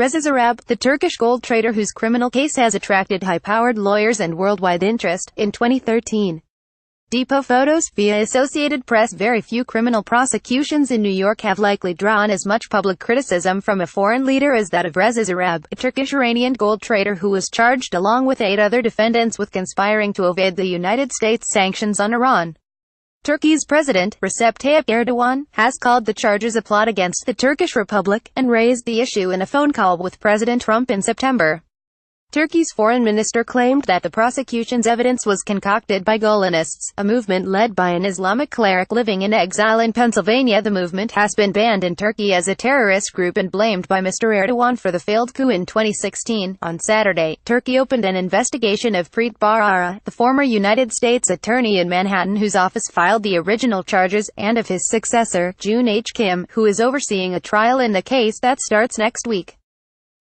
Reza Zarrab, the Turkish gold trader whose criminal case has attracted high-powered lawyers and worldwide interest, in 2013. Depo Photos, via Associated Press. Very few criminal prosecutions in New York have likely drawn as much public criticism from a foreign leader as that of Reza Zarrab, a Turkish-Iranian gold trader who was charged along with 8 other defendants with conspiring to evade the United States sanctions on Iran. Turkey's president, Recep Tayyip Erdogan, has called the charges a plot against the Turkish Republic, and raised the issue in a phone call with President Trump in September. Turkey's foreign minister claimed that the prosecution's evidence was concocted by Gulenists, a movement led by an Islamic cleric living in exile in Pennsylvania. The movement has been banned in Turkey as a terrorist group and blamed by Mr. Erdogan for the failed coup in 2016. On Saturday, Turkey opened an investigation of Preet Bharara, the former United States attorney in Manhattan whose office filed the original charges, and of his successor, June H. Kim, who is overseeing a trial in the case that starts next week.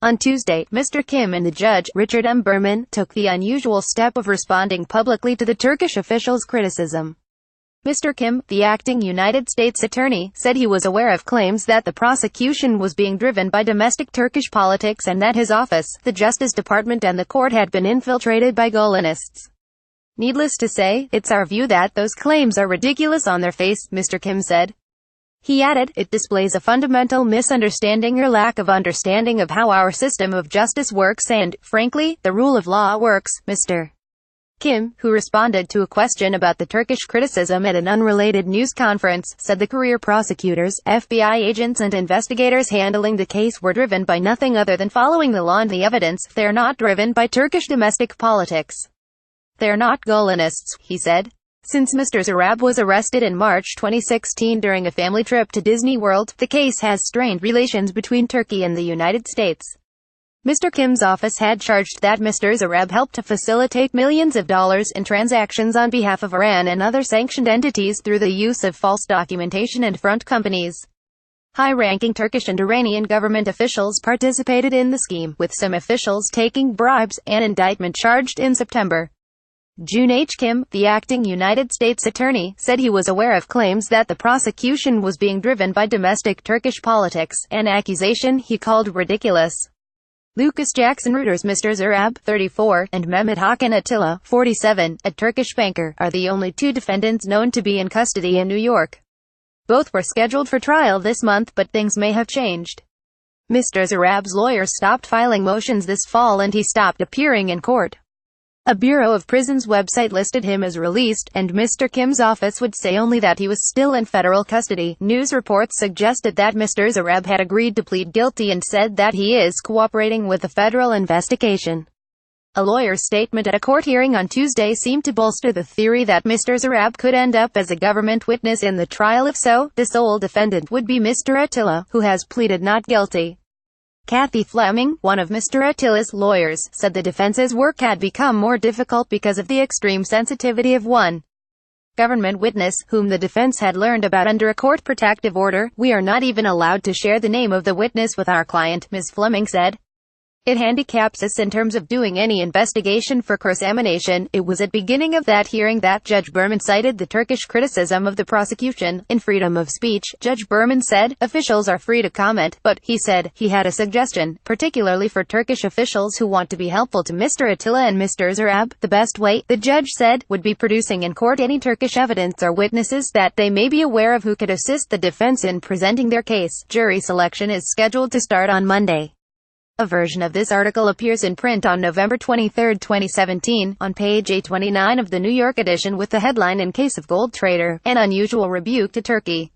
On Tuesday, Mr. Kim and the judge, Richard M. Berman, took the unusual step of responding publicly to the Turkish officials' criticism. Mr. Kim, the acting United States attorney, said he was aware of claims that the prosecution was being driven by domestic Turkish politics and that his office, the Justice Department and the court had been infiltrated by Gulenists. Needless to say, it's our view that those claims are ridiculous on their face, Mr. Kim said. He added, it displays a fundamental misunderstanding or lack of understanding of how our system of justice works and, frankly, the rule of law works, Mr. Kim, who responded to a question about the Turkish criticism at an unrelated news conference, said the career prosecutors, FBI agents and investigators handling the case were driven by nothing other than following the law and the evidence. They're not driven by Turkish domestic politics. They're not Gulenists, he said. Since Mr. Zarrab was arrested in March 2016 during a family trip to Disney World, the case has strained relations between Turkey and the United States. Mr. Kim's office had charged that Mr. Zarrab helped to facilitate millions of dollars in transactions on behalf of Iran and other sanctioned entities through the use of false documentation and front companies. High-ranking Turkish and Iranian government officials participated in the scheme, with some officials taking bribes. An indictment charged in September. June H. Kim, the acting United States attorney, said he was aware of claims that the prosecution was being driven by domestic Turkish politics, an accusation he called ridiculous. Lucas Jackson Reuters. Mr. Zarrab, 34, and Mehmet Hakan Atilla, 47, a Turkish banker, are the only 2 defendants known to be in custody in New York. Both were scheduled for trial this month, but things may have changed. Mr. Zarrab's lawyers stopped filing motions this fall and he stopped appearing in court. A Bureau of Prisons website listed him as released, and Mr. Kim's office would say only that he was still in federal custody. News reports suggested that Mr. Zarrab had agreed to plead guilty and said that he is cooperating with the federal investigation. A lawyer's statement at a court hearing on Tuesday seemed to bolster the theory that Mr. Zarrab could end up as a government witness in the trial. If so, the sole defendant would be Mr. Attila, who has pleaded not guilty. Kathy Fleming, one of Mr. Attila's lawyers, said the defense's work had become more difficult because of the extreme sensitivity of one government witness, whom the defense had learned about under a court protective order. We are not even allowed to share the name of the witness with our client, Ms. Fleming said. It handicaps us in terms of doing any investigation for cross-examination. It was at beginning of that hearing that Judge Berman cited the Turkish criticism of the prosecution. In freedom of speech, Judge Berman said, officials are free to comment, but, he said, he had a suggestion, particularly for Turkish officials who want to be helpful to Mr. Attila and Mr. Zarrab. The best way, the judge said, would be producing in court any Turkish evidence or witnesses that they may be aware of who could assist the defense in presenting their case. Jury selection is scheduled to start on Monday. A version of this article appears in print on November 23, 2017, on page 829 of the New York edition with the headline, "In Case of Gold Trader, an Unusual Rebuke to Turkey."